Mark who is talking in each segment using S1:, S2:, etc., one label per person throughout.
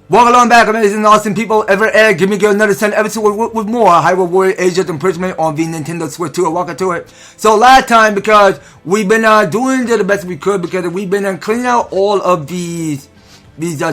S1: Welcome on back, amazing, awesome people. Give me another 10 episode with more Hyrule Warrior Age of Imprisonment on the Nintendo Switch 2. Welcome to it. So last time, because we've been doing the best we could, because we've been cleaning out all of these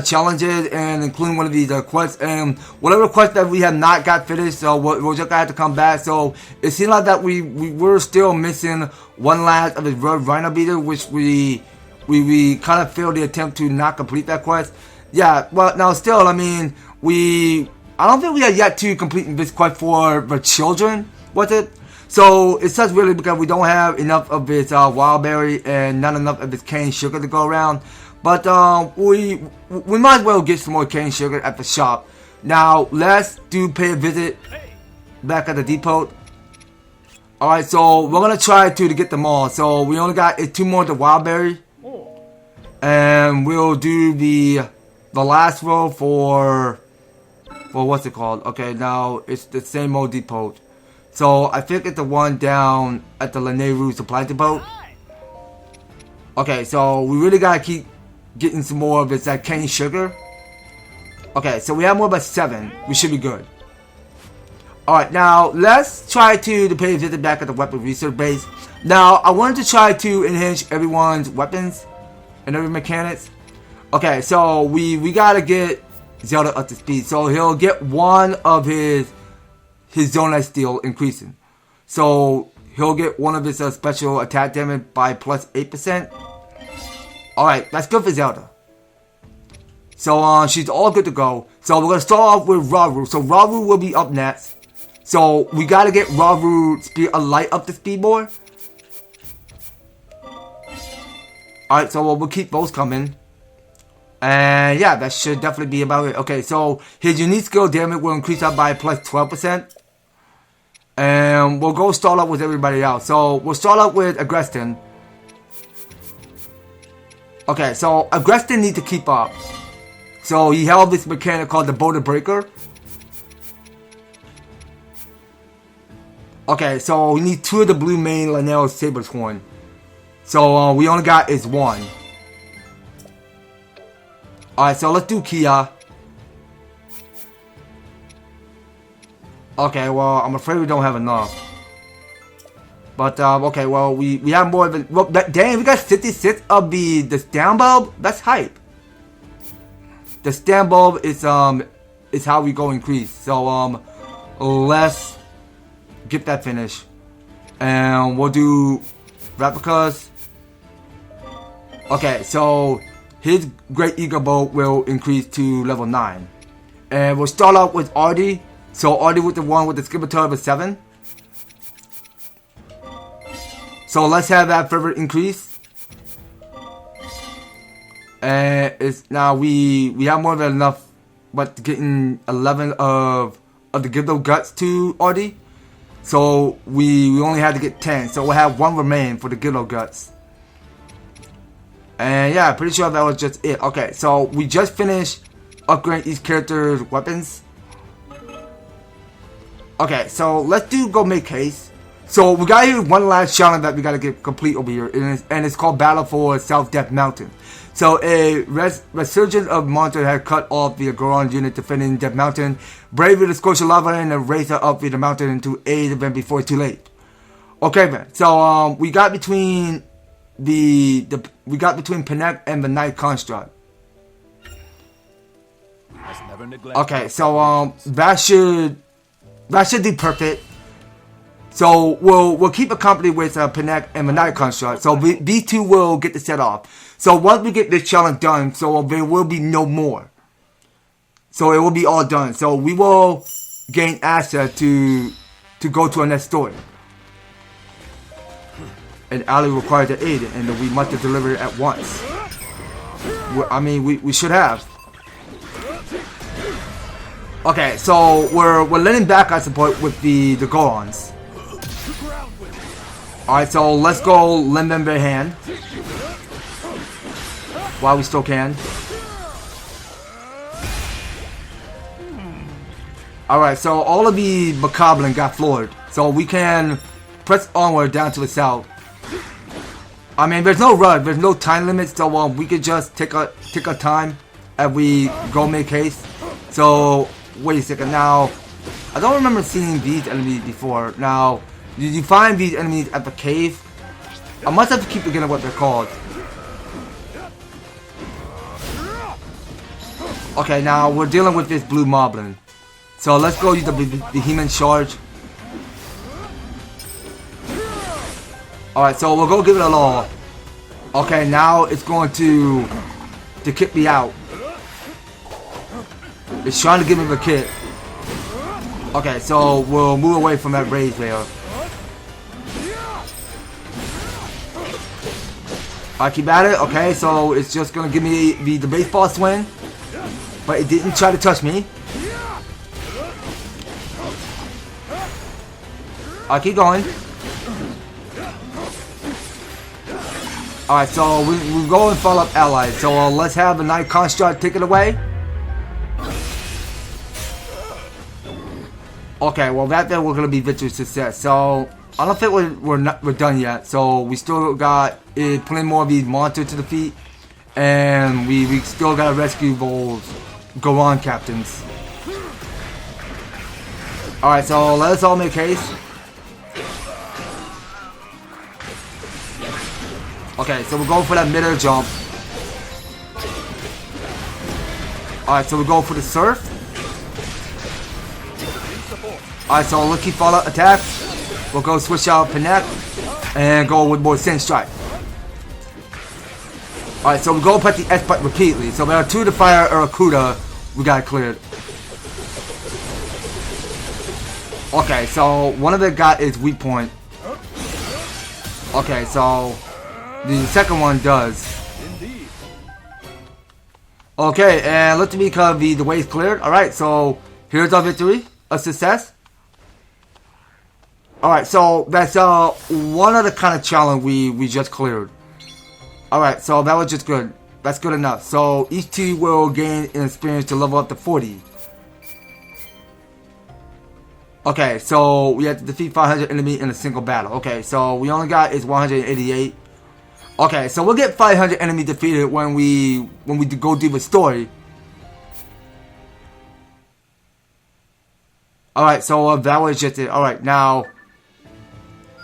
S1: challenges, and including one of these quests, and whatever quest that we have not got finished, so we're just gonna have to come back. So it seemed like that we were still missing one last of the Red Rhino Beater, which we kind of failed the attempt to not complete that quest. Yeah, well, now still, I mean, I don't think we are yet to complete this quest for the children, was it? So it's just really because we don't have enough of this wild berry and not enough of this cane sugar to go around. But we might as well get some more cane sugar at the shop. Now let's pay a visit back at the depot. Alright, so we're gonna try to get them all. So we only got 2 more of the wild berry. And we'll do the last row for what's it called? Okay, now it's the same old depot. So I think it's the one down at the Laneru supply depot. Okay, so we really gotta keep getting some more of this cane sugar. Okay, so we have more about 7. We should be good. Alright, now let's try to pay a visit back at the weapon research base. Now I wanted to try to enhance everyone's weapons and every mechanics. Okay, so we gotta get Zelda up to speed. So he'll get one of his Zonite Steel increasing. So he'll get one of his special attack damage by plus 8%. Alright, that's good for Zelda. So she's all good to go. So we're gonna start off with Rauru. So Rauru will be up next. So we gotta get Rauru a light up to speed more. Alright, so we'll keep those coming. And yeah, that should definitely be about it. Okay, so his unique skill damage will increase up by plus 12%. And we'll go start up with everybody else. So we'll start up with Agreston. Okay, so Agreston needs to keep up. So he held this mechanic called the Boulder Breaker. Okay, so we need 2 of the blue main Lanel Saber's Horn. So we only got is 1. Alright, so let's do Kia. Okay, well, I'm afraid we don't have enough. But, okay, well, we have more of it. Well, dang, we got 56 of the stand bulb? That's hype. The stand bulb is how we go increase. So, let's get that finished. And we'll do replicas. Okay, so his Great Eagle Bow will increase to level 9. And we'll start out with Artie. So Artie with the one with the Skibbertor of 7. So let's have that further increase. And it's now we have more than enough, but getting 11 of the Gildo Guts to Artie. So we only had to get 10. So we'll have 1 remain for the Gildo Guts. And yeah, pretty sure that was just it. Okay, so we just finished upgrading each character's weapons. Okay, so let's go make haste. So we got here one last challenge that we gotta get complete over here, and it's called Battle for South Death Mountain. So a resurgence of monsters had cut off the Goron unit defending Death Mountain, bravely the scorch of lava and raise her up the mountain to aid the event before it's too late. Okay, man. So we got between Panek and the Night Construct. Okay, so that should be perfect. So we'll keep a company with Panek and the Night Construct. So these 2 will get the set off. So once we get this challenge done, so there will be no more. So it will be all done. So we will gain access to go to our next story. And Ali required to aid it, and we must deliver it at once. I mean, we should have. Okay, so we're letting back our support with the Gorons. Alright, so let's go lend them their hand while we still can. Alright, so all of the Bokoblin got floored. So we can press onward down to the south. I mean, there's no rush, there's no time limit, so we could just take our time as we go make haste. So wait a second. Now I don't remember seeing these enemies before. Now you find these enemies at the cave. I must have to keep forgetting what they're called. Okay, now we're dealing with this blue moblin. So let's go use the Vehement Charge. Alright, so we'll go give it a law. Okay, now it's going to kick me out. It's trying to give me the kick. Okay, so we'll move away from that rage there. I keep at it. Okay, so it's just gonna give me the baseball swing, but it didn't try to touch me. I keep going. Alright, so we go and follow up allies. So let's have the Night Construct take it away. Okay, well that there we're gonna be victory success. So I don't think we're done yet. So we still got plenty more of these monsters to defeat, and we still gotta rescue those Goron captains. All right, so let us all make haste. Okay, so we're going for that middle jump. All right, so we go for the surf. Alright, so let's keep follow attack. We'll go switch out Connect and go with more Sin Strike. Alright, so we go put the S button repeatedly. So we have 2 to fire Arakuda. We got it cleared. Okay, so one of them got is weak point. Okay, so the second one does. Okay, and let me cover the way is cleared. Alright, so here's our victory. A success. Alright, so that's one of the kind of challenge we just cleared. Alright, so that was just good. That's good enough. So each team will gain an experience to level up to 40. Okay, so we have to defeat 500 enemies in a single battle. Okay, so we only got is 188. Okay, so we'll get 500 enemies defeated when we go do the story. Alright, so that was just it. Alright, now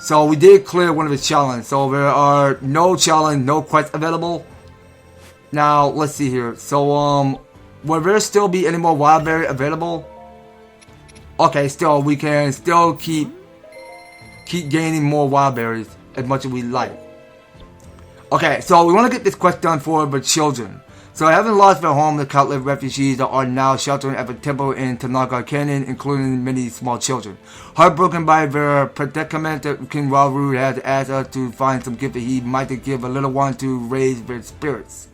S1: so we did clear one of the challenges. So there are no challenge, no quests available. Now let's see here. So will there still be any more wild berry available? Okay, still we can still keep gaining more wild berries as much as we like. Okay, so we want to get this quest done for the children. So having lost their home, the countless refugees that are now sheltering at the temple in Tanaga Canyon, including many small children. Heartbroken by their predicament, King Hyrule has asked us to find some gift that he might give a little one to raise their spirits.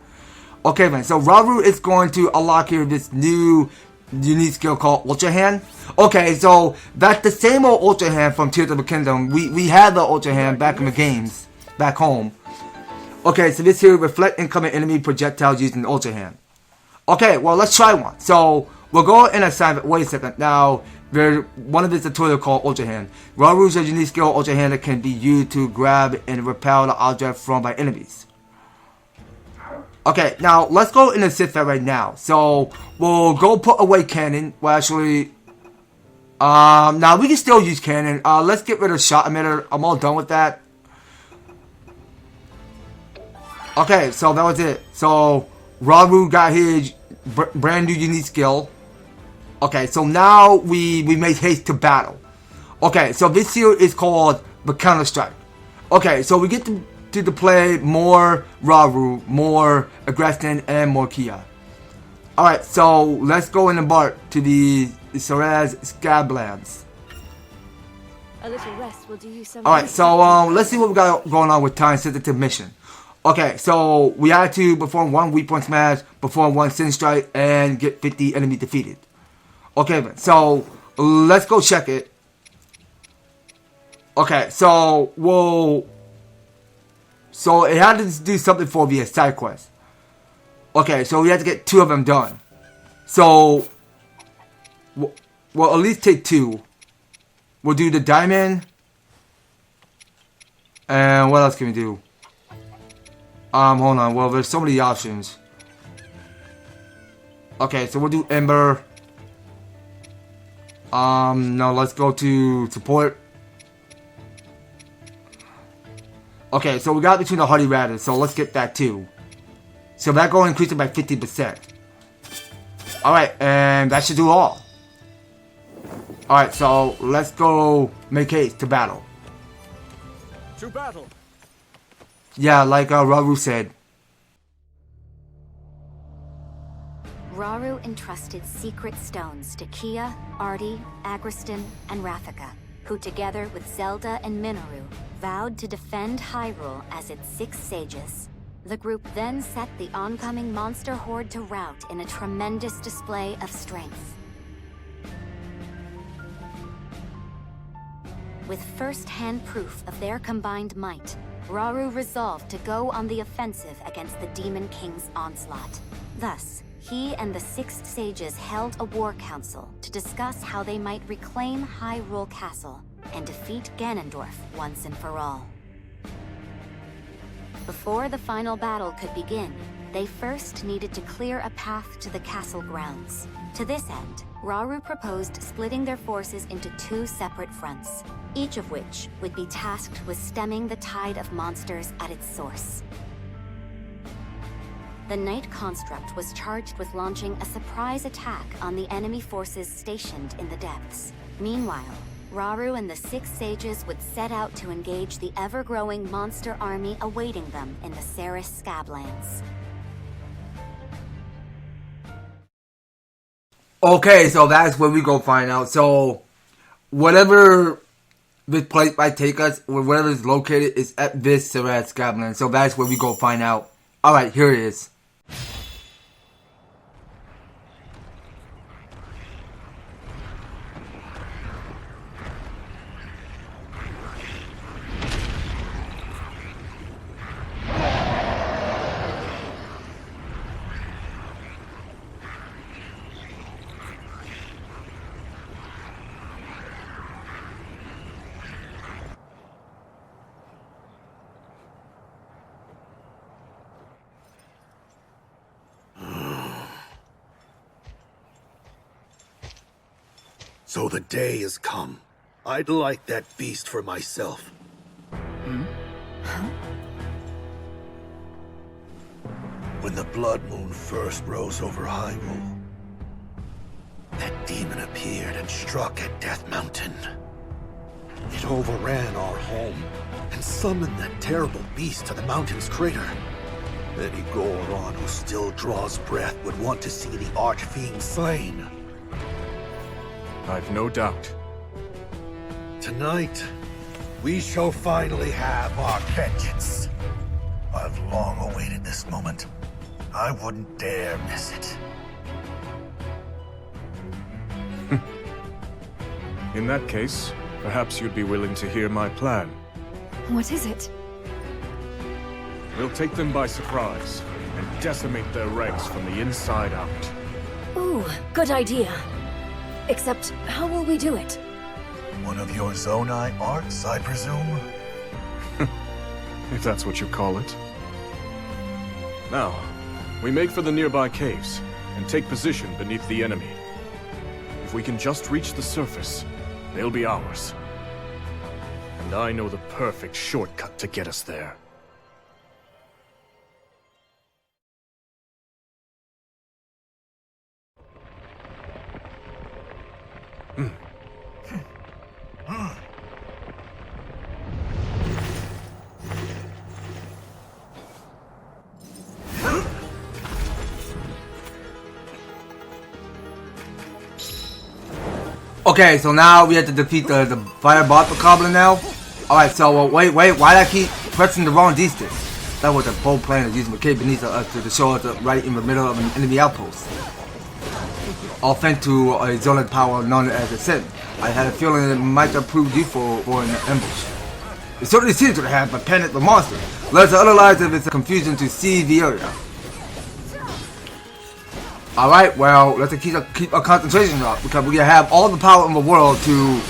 S1: Okay then, so Hyrule is going to unlock here this new unique skill called Ultra Hand. Okay, so that's the same old Ultra Hand from Tears of the Kingdom. We had the Ultra Hand back in the games, back home. Okay, so this here reflect incoming enemy projectiles using Ultra Hand. Okay, well let's try one. So we'll go in assignment. Wait a second. Now there's one of this tutorial called Ultra Hand. Hyrule's a unique skill Ultra Hand that can be used to grab and repel the object from by enemies. Okay, now let's go and assist that right now. So we'll go put away cannon. Well, actually, now we can still use cannon. Let's get rid of shot emitter. I'm all done with that. Okay, so that was it. So Hyrule got his brand new unique skill. Okay, so now we make haste to battle. Okay, so this here is called the Counterstrike. Okay, so we get to play more Hyrule, more aggression, and more Kia. Alright, so let's go and embark to the Seres Scablands.
S2: A little rest will do you some.
S1: Alright, so let's see what we got going on with time sensitive mission. Okay, so we had to perform 1 weak point smash, perform 1 sin strike, and get 50 enemies defeated. Okay, then, so let's go check it. Okay, so so it had to do something for the side quest. Okay, so we had to get 2 of them done. So we'll at least take 2. We'll do the diamond, and what else can we do? Hold on. Well, there's so many options. Okay, so we'll do Ember. No, let's go to support. Okay, so we got between the Hardy Ratters, so let's get that too. So that going to increase it by 50%. Alright, and that should do all. Alright, so let's go make haste to battle.
S3: To battle.
S1: Yeah, like Rauru said.
S4: Rauru entrusted secret stones to Kia, Artie, Agriston, and Rafika, who together with Zelda and Minoru vowed to defend Hyrule as its 6 sages. The group then set the oncoming monster horde to rout in a tremendous display of strength. With first-hand proof of their combined might, Rauru resolved to go on the offensive against the Demon King's onslaught. Thus, he and the 6 sages held a war council to discuss how they might reclaim Hyrule Castle and defeat Ganondorf once and for all. Before the final battle could begin, they first needed to clear a path to the castle grounds. To this end, Rauru proposed splitting their forces into 2 separate fronts, each of which would be tasked with stemming the tide of monsters at its source. The Knight Construct was charged with launching a surprise attack on the enemy forces stationed in the depths. Meanwhile, Rauru and the 6 sages would set out to engage the ever-growing monster army awaiting them in the Seres Scablands.
S1: Okay, so that's where we go find out. So, whatever this place might take us, or wherever it's located, is at this Seres Scablands. So that's where we go find out. Alright, here it is.
S5: So the day has come. I'd like that beast for myself. When the Blood Moon first rose over Hyrule, that demon appeared and struck at Death Mountain. It overran our home and summoned that terrible beast to the mountain's crater. Any Goron who still draws breath would want to see the Archfiend slain.
S3: I've no doubt.
S5: Tonight, we shall finally have our vengeance. I've long awaited this moment. I wouldn't dare miss it.
S3: In that case, perhaps you'd be willing to hear my plan.
S2: What is it?
S3: We'll take them by surprise and decimate their ranks from the inside out.
S2: Ooh, good idea. Except, how will we do it?
S5: One of your Zonai arts, I presume?
S3: If that's what you call it. Now, we make for the nearby caves and take position beneath the enemy. If we can just reach the surface, they'll be ours. And I know the perfect shortcut to get us there.
S1: Okay, so now we have to defeat the fire Goblin now. Alright, so wait, why did I keep pressing the wrong distance? That was a bold plan of using McKay beneath us to show us right in the middle of an enemy outpost. All thanks to a zonal power known as a Sin. I had a feeling it might have proved useful for an ambush. It certainly seems to have but panicked the monster. Let us analyze if it's confusion to see the area. Alright, well, let's keep our concentration up because we have all the power in the world to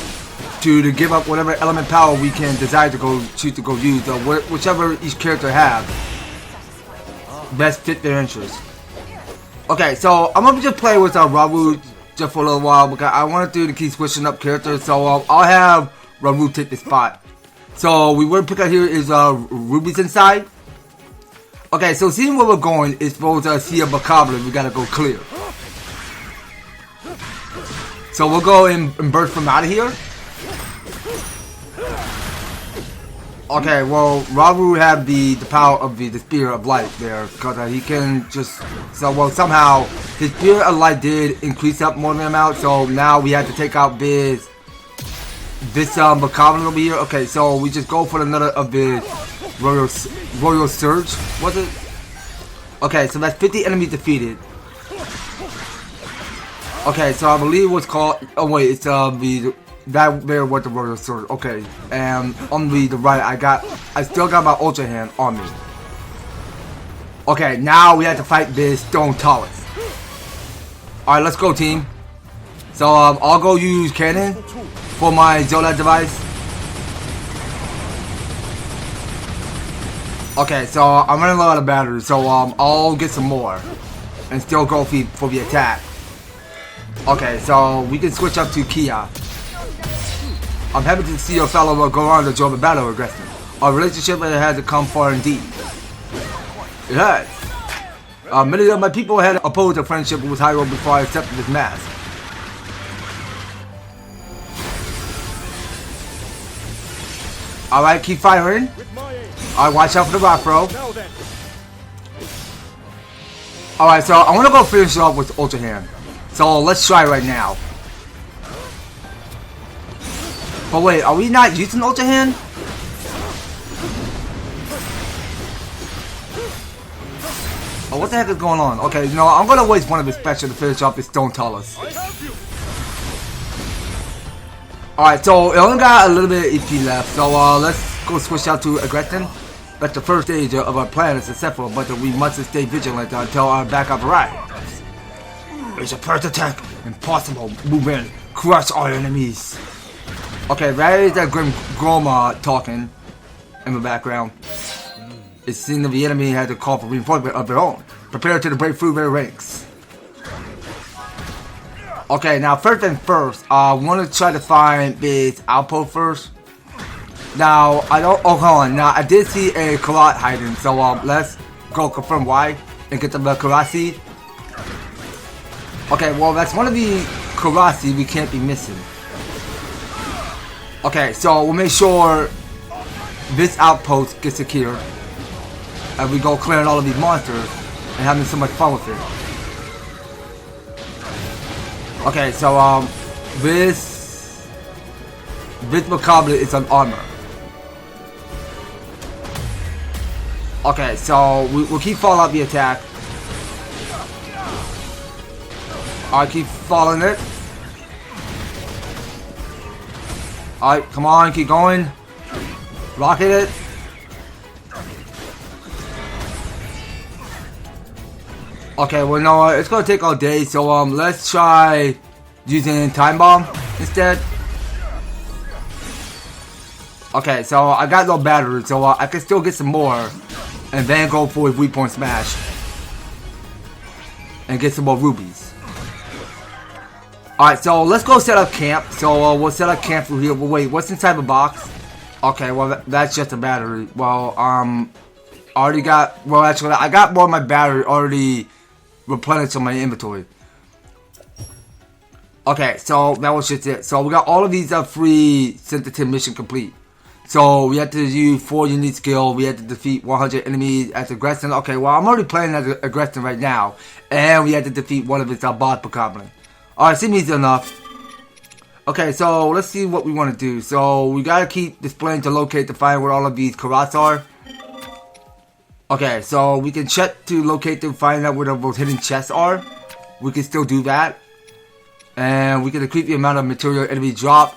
S1: give up whatever element power we can desire to choose to go use, or whichever each character have best fit their interests. Okay, so I'm gonna just play with Raru just for a little while because I wanted to keep switching up characters. So I'll have Raru take the spot. So we want to pick out here is rubies inside. Okay, so seeing where we're going is supposed to see a macabre. We gotta go clear. So we'll go and burst from out of here. Okay, well, Raru have the power of the Spear of Light there, because he can just, so, well, somehow, his Spear of Light did increase up more than the amount, so now we have to take out this Macabre over here. Okay, so we just go for another of the Royal Surge, was it? Okay, so that's 50 enemies defeated. Okay, so I believe what's called, oh wait, it's that there was the Royal Sword. Okay, and on the right, I still got my Ultra Hand on me. Okay, now we have to fight this Stone Talus. Alright, let's go, team. So, I'll go use Cannon for my Zola device. Okay, so I'm running low out of battery, so I'll get some more and still go for the attack. Okay, so we can switch up to Kia. I'm happy to see your fellow go on to join the battle aggressor. Our relationship has come far indeed. It has. Many of my people had opposed a friendship with Hyrule before I accepted this mask. Alright, keep firing. Alright, watch out for the rock, bro. Alright, so I want to go finish off with Ultra Hand. So let's try right now. But wait, are we not using Ultra Hand? Oh, what the heck is going on? Okay, no, I'm gonna waste one of his special to finish off this Stone Talus. Alright, so it only got a little bit of EP left, so let's go switch out to Aggression. That's the first stage of our plan is successful, but we must stay vigilant until our backup arrives. It's a first attack. Impossible. Move in. Crush our enemies. Okay, that is that Grimgohma talking in the background. It seems that the enemy had to call for reinforcement of their own. Prepare to break through their ranks. Okay, now first and first, I want to try to find this outpost first. Now, I don't, oh hold on, now I did see a Karat hiding, so let's go confirm why and get the Karat seed. Okay, well that's one of the Karat seed we can't be missing. Okay, so we'll make sure this outpost gets secured and we go clearing all of these monsters and having so much fun with it. Okay, so this Macabre is on armor. Okay, so we'll keep following up the attack. Alright, keep following it. Alright, come on, keep going. Rocket it. Okay, well, no, it's gonna take all day, so let's try using Time Bomb instead. Okay, so I got no battery, so I can still get some more and then go for a weak point smash and get some more rubies. Alright, so let's go set up camp. So we'll set up camp through here. But wait, what's inside the box? Okay, well that's just a battery. Well, already got, well actually I got more of my battery already replenished on my inventory. Okay, so that was just it. So we got all of these free sensitive mission complete. So we had to use 4 unique skill. We had to defeat 100 enemies as Aggression. Okay, well I'm already playing as Aggression right now, and we had to defeat one of its boss Macabre. Alright, seems easy enough. Okay, so let's see what we want to do. So we gotta keep displaying to locate to find where all of these Karats are. Okay, so we can check to locate to find out where those hidden chests are. We can still do that. And we can decrease the amount of material enemies drop.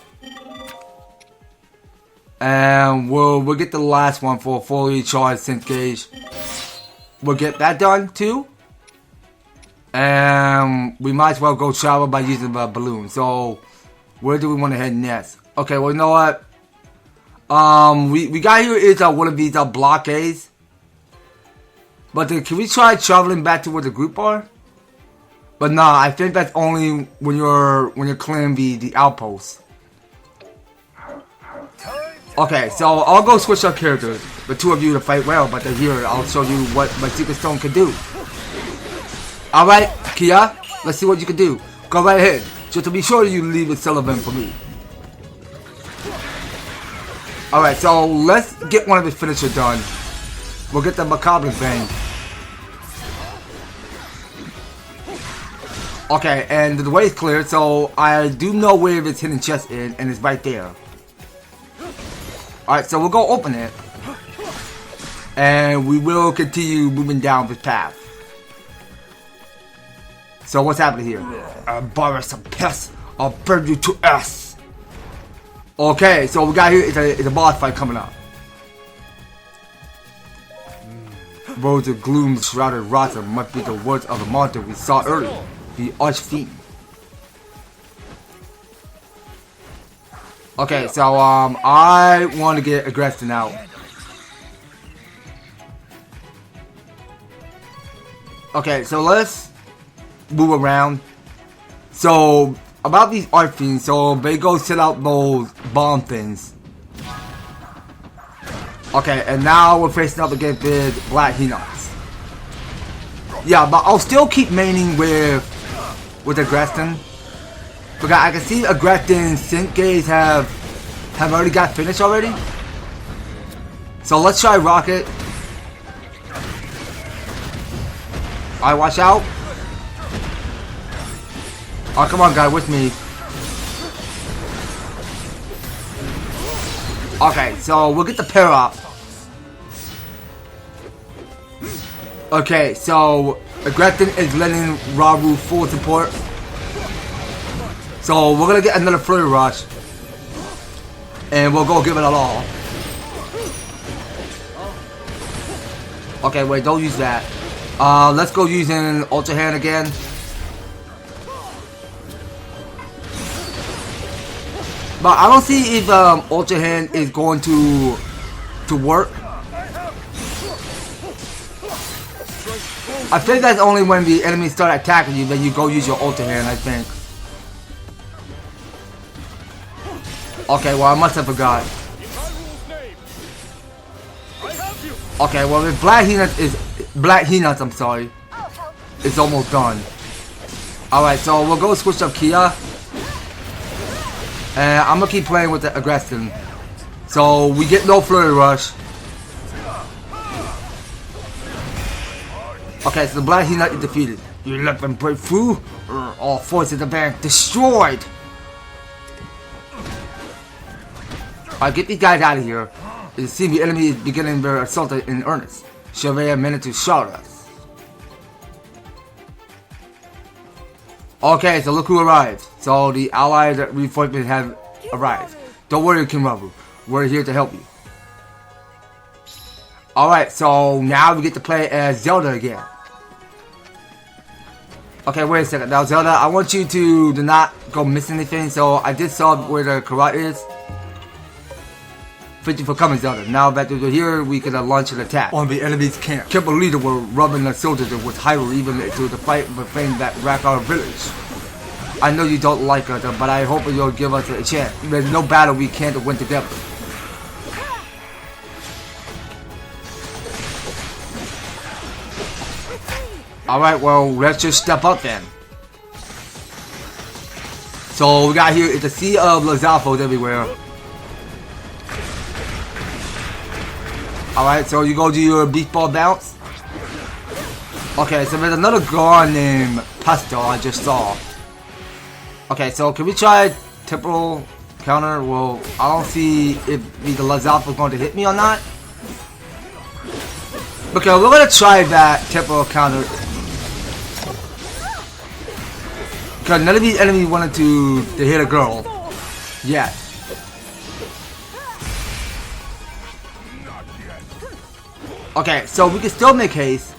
S1: And we'll get the last one for a fully charged synth gauge. We'll get that done too. And we might as well go travel by using the balloon. So where do we want to head next? Okay, well you know what? We got here is one of these blockades. But can we try traveling back to where the group are? But nah, I think that's only when you're clearing the outpost. Okay, so I'll go switch up characters. The two of you to fight well, but then here I'll show you what my secret stone can do. Alright, Kia, let's see what you can do. Go right ahead. Just to be sure you leave it relevant for me. Alright, so let's get one of his finishers done. We'll get the macabre thing. Okay, and the way is clear, so I do know where this hidden chest is, and it's right there. Alright, so we'll go open it. And we will continue moving down this path. So what's happening here? Boris, a pest, I'll burn you to us. Okay, so we got here, it's a boss fight coming up. Roads of gloom shrouded rotter must be the words of the monster we saw earlier, the Archfiend. Okay, so I want to get aggressive out. Okay, so let's move around. So about these Archfiends, so they go set out those bomb things. Okay, and now we're facing up against the Black Henots. Yeah, but I'll still keep maining with Agreston. Because I can see Agreston sync gaze have already got finished already. So let's try Rocket. Alright, watch out. Oh, come on, guy, with me. Okay, so we'll get the pair up. Okay, so Agreston is letting Raru full support. So we're gonna get another Flurry Rush. And we'll go give it a all. Okay, wait, don't use that. Let's go using Ultra Hand again. But I don't see if Ultra Hand is going to work. I think that's only when the enemies start attacking you that you go use your Ultra Hand, I think. Okay, well I must have forgot. Okay, well if Black Henots, I'm sorry, it's almost done. Alright, so we'll go switch up Kia. And I'm gonna keep playing with the Agreston. So we get no Flurry Rush. Okay, so the Black Henot is defeated. You let them break through, or all forces of the bank destroyed. Alright, get these guys out of here. It seems the enemy is beginning their assault in earnest. Shall they have a minute to shout us? Okay, so look who arrived. So the allied reinforcements have arrived. Don't worry, Kinrabu. We're here to help you. Alright, so now we get to play as Zelda again. Okay, wait a second. Now, Zelda, I want you to do not go miss anything. So I did saw where the Karat is. Thank you for coming, Zelda. Now that we're here, we can launch an attack on the enemy's camp. Can't believe we're rubbing the soldiers with Hyrule even to the fight with things that rack our village. I know you don't like us, but I hope you'll give us a chance. There's no battle we can't win together. Alright, well, let's just step up then. So we got here is the Sea of Lazafos everywhere. Alright, so you go do your beach ball bounce. Okay, so there's another guard named Pastel I just saw. Okay, so can we try temporal counter? Well, I don't see if the Lazafos is going to hit me or not. Okay, we're going to try that temporal counter. Because none of these enemies wanted to hit a girl. Yeah. Okay, so we can still make haste.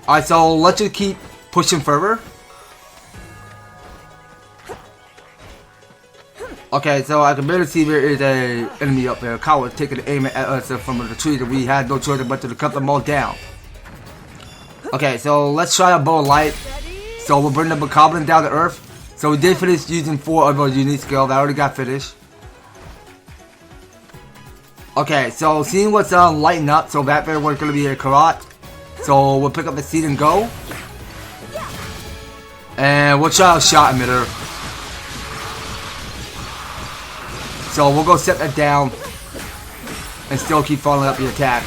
S1: Alright, so let's just keep pushing further. Okay, so I can barely see there is a enemy up there. A coward taking aim at us from the tree that we had no choice but to cut them all down. Okay, so let's try a bow of light. So we'll bring the Bokoblin down to earth. So we did finish using 4 of our unique skills. That already got finished. Okay, so seeing what's lighting up, so that very one's gonna be a Karat. So we'll pick up the seed and go. And we'll try a shot emitter. So we'll go set that down and still keep following up the attack.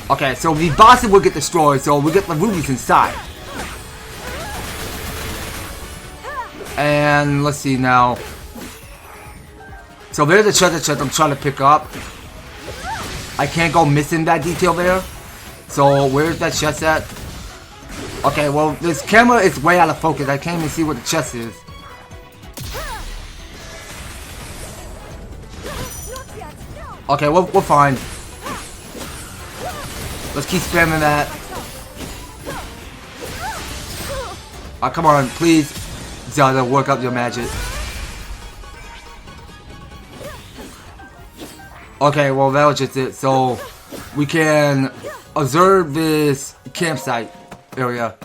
S1: Okay, so the bosses will get destroyed, so we get the rubies inside. And let's see now. So there's a treasure chest I'm trying to pick up. I can't go missing that detail there. So where's that chest at? Okay, well this camera is way out of focus. I can't even see what the chest is. Okay, we're fine. Let's keep spamming that. Oh, come on, please, Zelda, work up your magic. Okay, well that was just it. So we can observe this campsite area.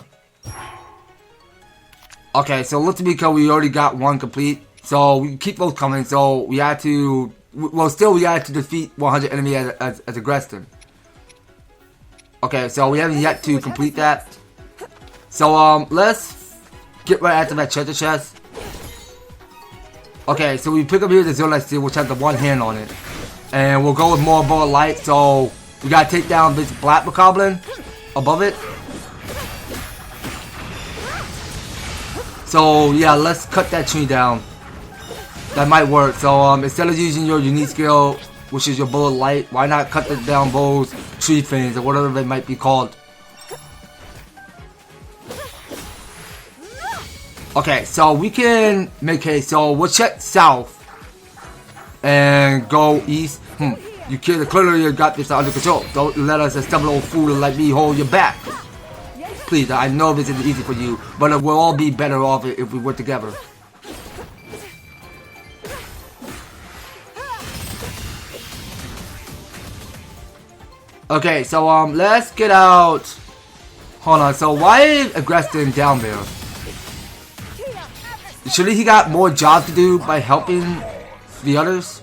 S1: Okay, so looks to me because we already got one complete. So we can keep those coming. So we had to, well, still we had to defeat 100 enemies as a Greston. Okay, so we haven't yet to complete that. So let's get right after that treasure chest. Okay, so we pick up here the Zolite Steel, which has the one hand on it. And we'll go with more Ball of Light. So we gotta take down this black Bokoblin above it. So yeah, let's cut that tree down. That might work. So instead of using your unique skill, which is your Bow of Light, why not cut down those tree fins or whatever they might be called? Okay, so we can make haste. So we'll check south and go east. You clearly got this under control. Don't let us, a stubborn old fool like me, hold you back. Please, I know this isn't easy for you, but we'll all be better off if we work together. Okay, so let's get out. Hold on. So why is Agreston down there? Surely he got more job to do by helping the others.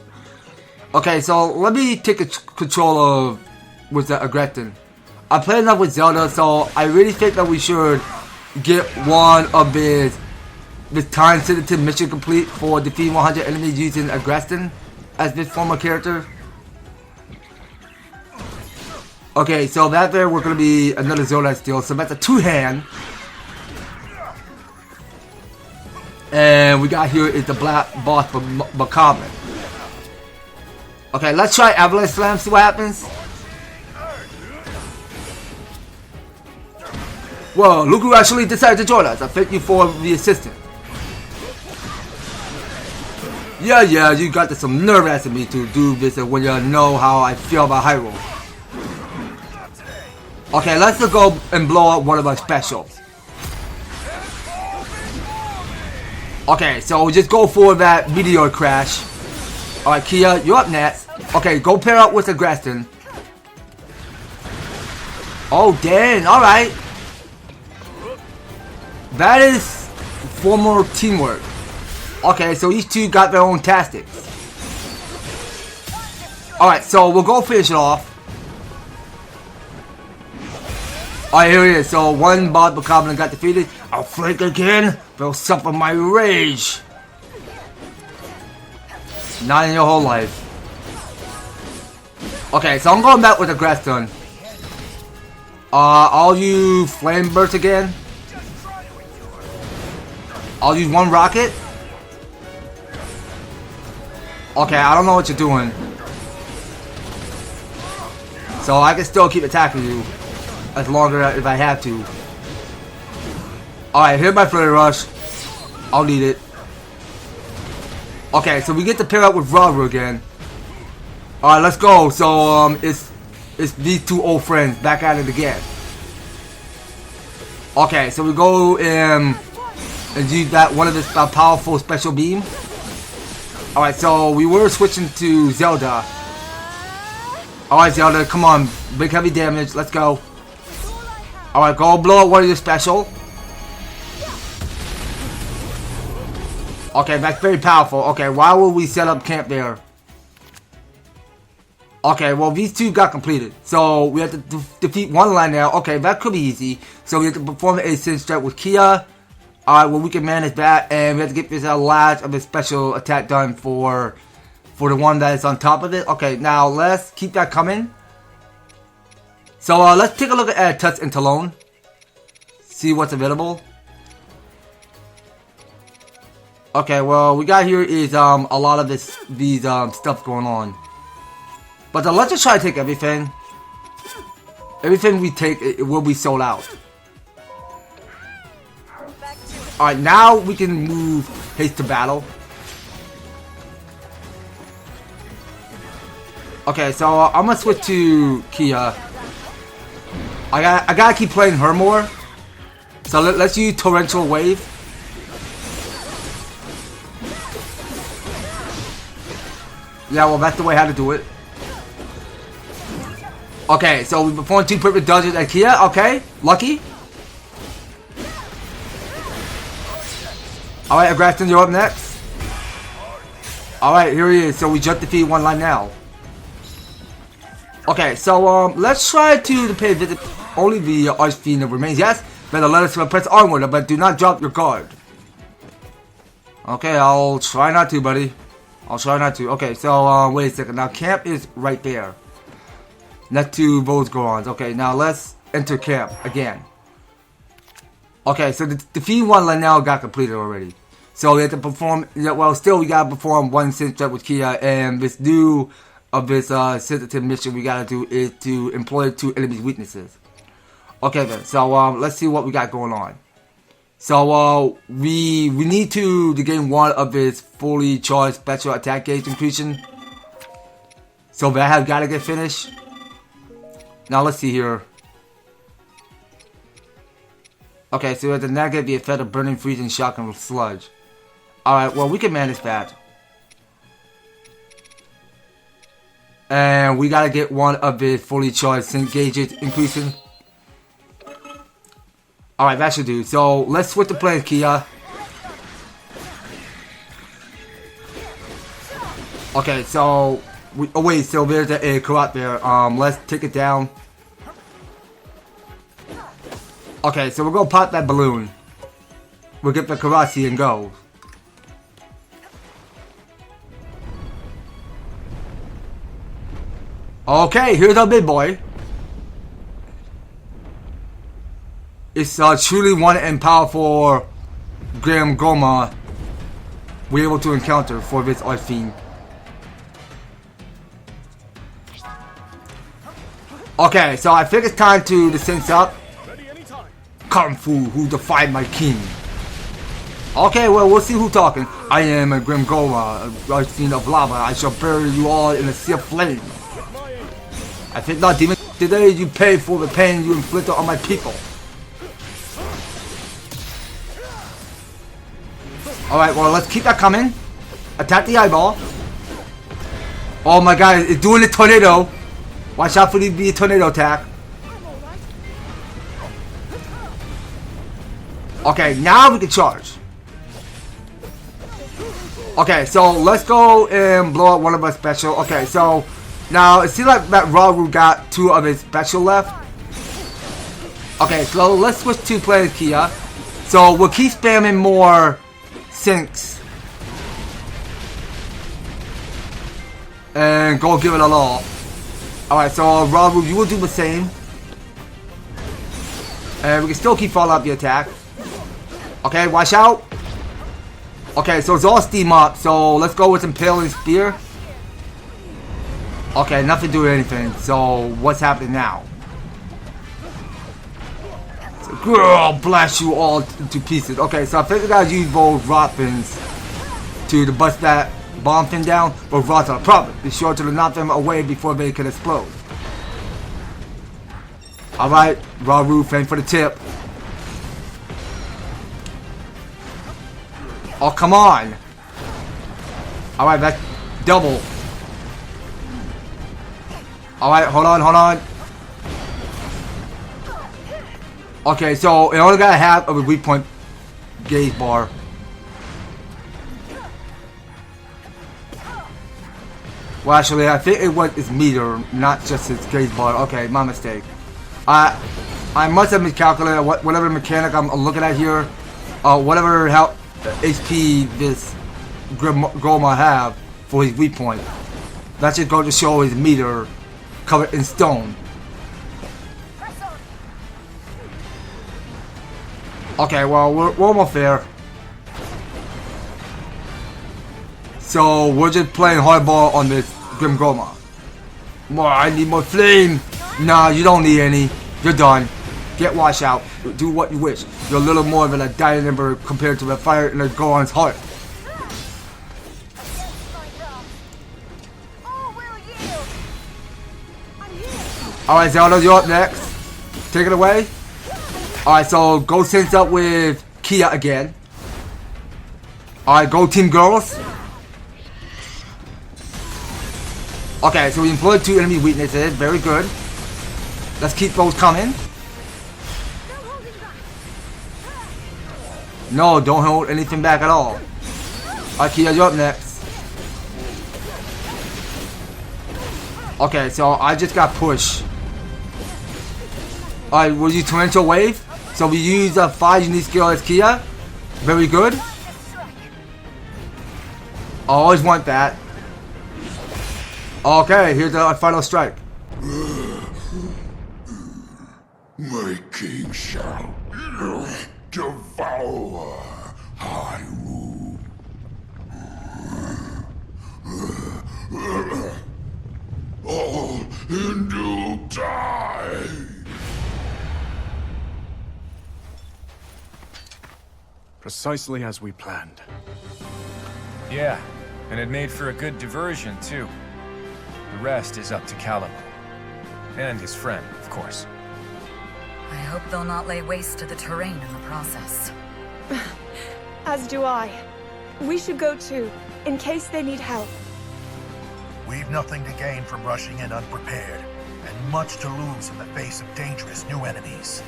S1: Okay, so let me take control of with the Agreston. I played enough with Zelda, so I really think that we should get one of this time-sensitive mission complete for defeating 100 enemies using Agreston as this former character. Okay, so that there we're gonna be another Zolite Steel, so that's a 2-hand. And we got here is the black boss Bokoblin. Okay, let's try Avalanche Slam, see what happens. Well, look who actually decided to join us. I thank you for the assistance. Yeah, you got some nerve asking me to do this when you know how I feel about Hyrule. Okay, let's just go and blow up one of our specials. Okay, so just go for that meteor crash. Alright, Kia, you're up next. Okay, go pair up with Agreston. Oh, dang, alright. That is formal teamwork. Okay, so each two got their own tactics. Alright, so we'll go finish it off. Alright, here it is. So one boss Bokoblin got defeated. I'll flank again. They'll suffer my rage. Not in your whole life. Okay, so I'm going back with Agreston. I'll use Flame Burst again. I'll use one rocket. Okay, I don't know what you're doing. So I can still keep attacking you as longer if I have to. Alright, here's my Flurry Rush. I'll need it. Okay, so we get to pair up with Raru again. Alright, let's go. So it's these two old friends back at it again. Okay, so we go and use that one of this powerful special beam. Alright, so we were switching to Zelda. Alright, Zelda, come on. Big heavy damage. Let's go. Alright, go blow up one of your special. Okay, that's very powerful. Okay, why would we set up camp there? Okay, well, these two got completed. So, we have to defeat one line now. Okay, that could be easy. So, we have to perform a Seres strike with Kia. Alright, well, we can manage that. And we have to get this last of the special attack done for the one that is on top of it. Okay, now, let's keep that coming. So, let's take a look at Tusk and Talon. See what's available. Okay, well, we got here is a lot of these stuff going on. But let's just try to take everything. Everything we take, it will be sold out. Alright, now we can move haste to battle. Okay, so I'm gonna switch to Kia. I gotta keep playing her more. So let's use Torrential Wave. Yeah, well, that's the way how to do it. Okay, so we performed 2 perfect dodges at Kia. Okay, lucky. Alright, Agraston, you're up next. Alright, here he is. So we just defeated one line now. Okay, so let's try to pay a visit. Only the Archfiend that remains. Yes, better let us press onward, but do not drop your guard. Okay, I'll try not to, buddy. I'll try not to. Okay, so wait a second. Now camp is right there. Next to those Gorons. Okay, now let's enter camp again. Okay, so the defeat one line now got completed already. So we have to perform. Well, still we gotta perform one Seres strike with Kia, and this new of this sensitive mission we gotta do is to employ 2 enemies' weaknesses. Okay then. So let's see what we got going on. So we need to gain one of his fully charged special attack gauge increasing. So that has got to get finished. Now let's see here. Okay, so we have to negate the effect of burning, freezing, shock, and sludge. Alright, well we can manage that. And we gotta get one of his fully charged sync gauges increasing. Alright, that should do. So, let's switch the plans, Kia. Okay, so... oh wait, so there's a corrupt there. Let's take it down. Okay, so we're gonna pop that balloon. We'll get the Karasi and go. Okay, here's our big boy. It's truly one and powerful Grimgohma we're able to encounter for this Archfiend. Okay, so I think it's time to sense up. Kung Fu, who defied my king. Okay, well, we'll see who's talking. I am a Grimgohma, Archfiend of lava. I shall bury you all in a sea of flame. I think not, demon. Today you pay for the pain you inflicted on my people. Alright, well, let's keep that coming. Attack the eyeball. Oh my god, it's doing the tornado. Watch out for the tornado attack. Okay, now we can charge. Okay, so let's go and blow up one of our special. Okay, so now it seems like that Rauru got 2 of his special left. Okay, so let's switch to playing Kia. So we'll keep spamming more sinks and go give it a law. Alright, so Rauru, you will do the same. And we can still keep following up the attack. Okay, watch out. Okay, so it's all steam up, so let's go with Impaling Spear. Okay, nothing doing anything, so what's happening now? So, girl, blast you all into pieces. Okay, so I think we gotta use those rot fins to bust that bomb fin down, but rots are a problem. Be sure to knock them away before they can explode. Alright, Rauru, thanks for the tip. Oh, come on. Alright, that's double. Alright, hold on, hold on. Okay, so it only got half of a weak point gauge bar. Well, actually, I think it was its meter, not just its gauge bar. Okay, my mistake. I must have miscalculated whatever mechanic I'm looking at here. Whatever health HP this Grimgohma have for his weak point. That should go to show his meter covered in stone. Okay, well, we're almost there. So, we're just playing hardball on this Grimgohma. More, I need more flame. Nah, you don't need any. You're done. Get washed out. Do what you wish. You're a little more than a dying ember compared to the fire in a Gohan's heart. Alright, Zelda, you're up next. Take it away. Alright, so go sync up with Kia again. Alright, go Team Girls. Okay, so we employed 2 enemy weaknesses. Very good. Let's keep those coming. No, don't hold anything back at all. Alright, Kia, you're up next. Okay, so I just got pushed. Alright, we'll use Torrential Wave. So we use a 5 unique skill as Kia. Very good. I always want that. Okay, here's our final strike.
S5: My king shall devour Hyrule. All in due time.
S3: Precisely as we planned.
S6: Yeah, and it made for a good diversion, too. The rest is up to Caliban. And his friend, of course.
S7: I hope they'll not lay waste to the terrain in the process.
S8: As do I. We should go too, in case they need help.
S9: We've nothing to gain from rushing in unprepared, and much to lose in the face of dangerous new enemies.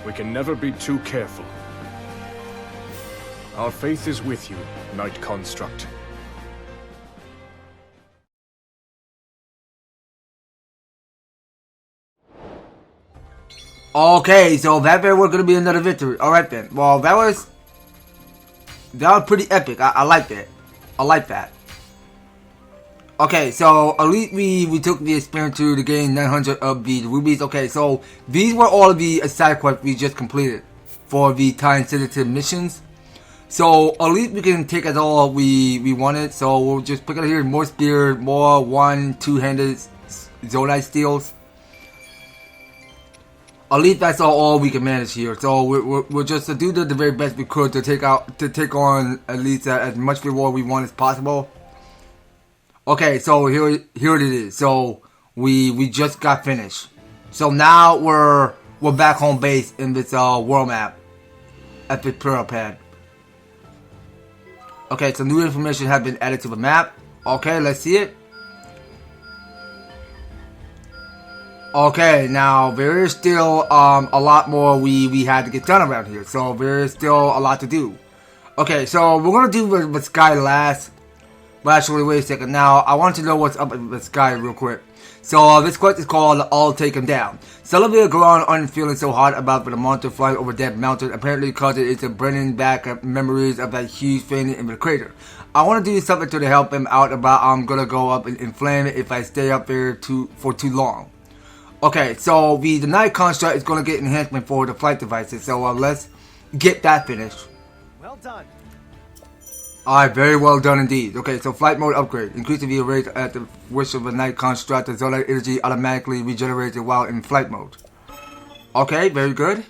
S3: We can never be too careful. Our faith is with you, Knight Construct.
S1: Okay, so that very well gonna be another victory. Alright then. Well, that was pretty epic. I like that. I like that. Okay, so Elite we took the experience to gain 900 of the rubies. Okay, so these were all of the side quests we just completed for the time sensitive missions. So Elite we can take as all we wanted. So we'll just pick it here: more spear, more 1, 2-handed Zonite steals. Elite, that's all we can manage here. So we're just to do the very best we could to take on at least as much reward we want as possible. Okay, so here it is. So we just got finished. So now we're back home base in this world map at the Imperial pad. Okay, so new information has been added to the map. Okay, let's see it. Okay, now there is still a lot more we had to get done around here. So there is still a lot to do. Okay, so we're gonna do the sky last. But actually, wait a second. Now I want to know what's up in the sky real quick. So this quest is called "I'll Take Him Down." Celebrate Gohan aren't feeling so hot about the monster flying over Death Mountain. Apparently, because it is bringing back memories of that huge fainting in the crater. I want to do something to help him out. About I'm gonna go up and flame it if I stay up there for too long. Okay, so the Knight Construct is going to get enhancement for the flight devices. So let's get that finished.
S6: Well done.
S1: Alright, very well done indeed. Okay, so flight mode upgrade. Increase the view rate at the wish of the Knight Construct. The Zonite energy automatically regenerated while in flight mode. Okay, very good.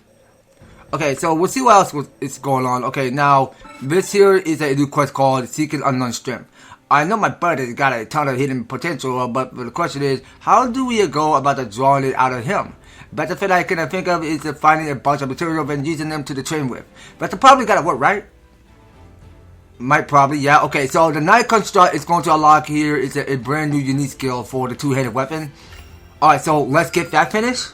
S1: Okay, so we'll see what else is going on. Okay, now this here is a new quest called Seeking Unknown Strength. I know my brother's got a ton of hidden potential, but the question is, how do we go about drawing it out of him? Best fit I can think of is finding a bunch of material and using them to the train with. But the probably gotta work, right? Might probably, yeah. Okay, so the Night Construct is going to unlock here is a brand new unique skill for the two-handed weapon. Alright, so let's get that finished.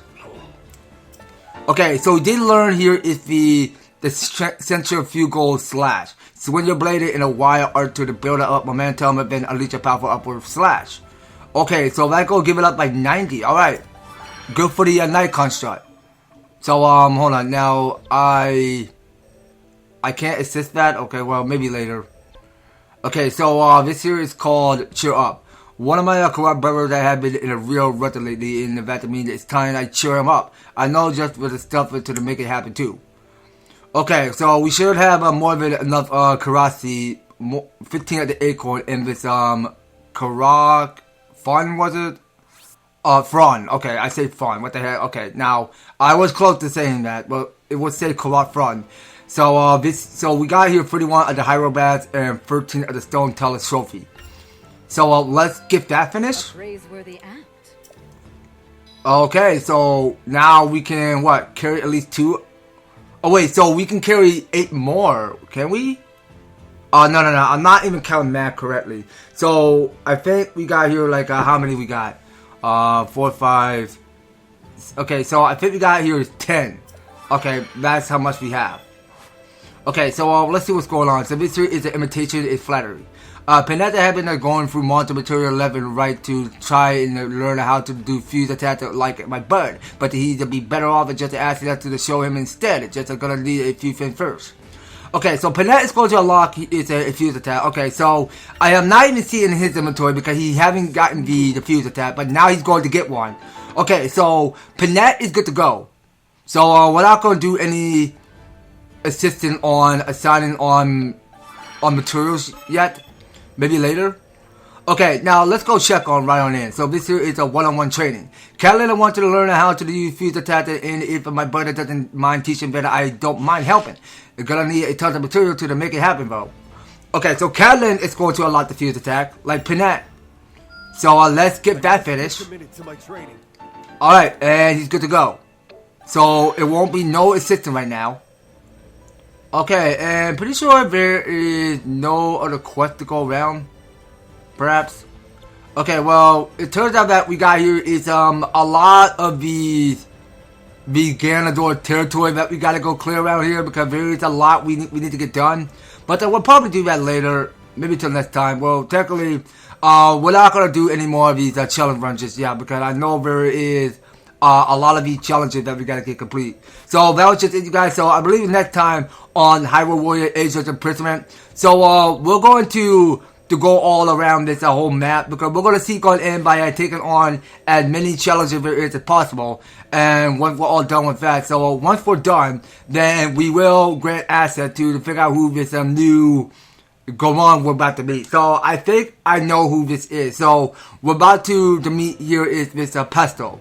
S1: Okay, so we did learn here is the centrifugal slash. So when you're bladed in a wire arc to build up momentum and then unleash a powerful upward slash. Okay, so that go give it up by 90. Alright. Good for the Night Construct. So, hold on. Now, I can't assist that. Okay, well, maybe later. Okay, so, this here is called Cheer Up. One of my corrupt brothers that have been in a real rut lately, in the fact that means it's time I cheer him up. I know just with the stuff to make it happen too. Okay, so we should have more than enough currency, 15 of the acorn in this Karak fun, was it? Fron. Okay, I say fun. What the heck? Okay, now I was close to saying that, but it would say Karak Fron. So so we got here 31 of the Hyrule Bats and 13 of the Stone Teller Trophy. So let's get that finished.
S7: Praiseworthy act.
S1: Okay, so now we can carry at least 2. Oh wait, so we can carry 8 more, can we? No, I'm not even counting that correctly. So I think we got here like how many we got? 4, 5. Okay, so I think we got here is 10. Okay, that's how much we have. Okay, so let's see what's going on. So this here is an imitation, is flattery. Panetta have been going through monster material 11 right to try and learn how to do fuse attack like my bird, but he'd be better off just asking us to show him instead. Just gonna need a few things first. Okay, so Panetta is going to unlock is a fuse attack. Okay, so I am not even seeing his inventory because he haven't gotten the fuse attack, but now he's going to get one. Okay, so Panetta is good to go. So we're not going to do any assisting on assigning on materials yet. Maybe later. Okay, now let's go check on right on in. So this here is a one-on-one training. Catalina wants to learn how to use fuse attack, and if my brother doesn't mind teaching better, I don't mind helping. You're gonna need a ton of material to make it happen, bro. Okay, so Catalina is going to unlock the fuse attack, like Panetta. So let's get that finished. Alright, and he's good to go. So it won't be no assistant right now. Okay, and pretty sure there is no other quest to go around. Perhaps. Okay, well, it turns out that we got here is a lot of the Ganondorf territory that we gotta go clear around here because there is a lot we need to get done. But we'll probably do that later, maybe till next time. Well, technically, we're not gonna do any more of these challenge runs just yet because I know there is a lot of these challenges that we gotta get complete. So that was just it, you guys. So I believe next time on Hyrule Warrior Age of Imprisonment. So we're going to go all around this whole map because we're going to seek on in by taking on as many challenges there is as possible. And once we're all done with that, so once we're done, then we will grant asset to figure out who this new Goron we're about to meet. So I think I know who this is. So we're about to meet here is this Pesto.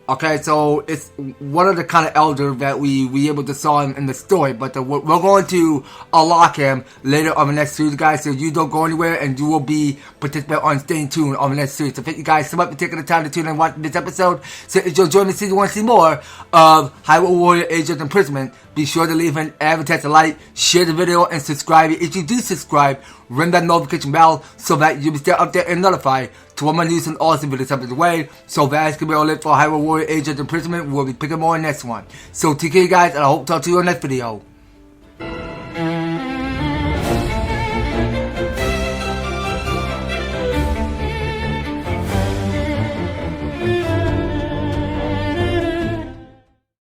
S1: Okay, so it's one of the kind of elders that we able to saw him in the story, but we're going to unlock him later on the next series, guys. So you don't go anywhere, and you will be participating on staying tuned on the next series. So thank you guys so much for taking the time to tune in and watch this episode. So if you're enjoying the series, you want to see more of Hyrule Warrior Age of Imprisonment, be sure to leave an EverTastic like, share the video, and subscribe. If you do subscribe, ring that notification bell so that you'll be still updated and notified to all my news and awesome videos up the way. So that's gonna be all it for Hyrule Warrior Age of Imprisonment. We'll be picking more in the next one. So take care, guys, and I hope to talk to you in the next video.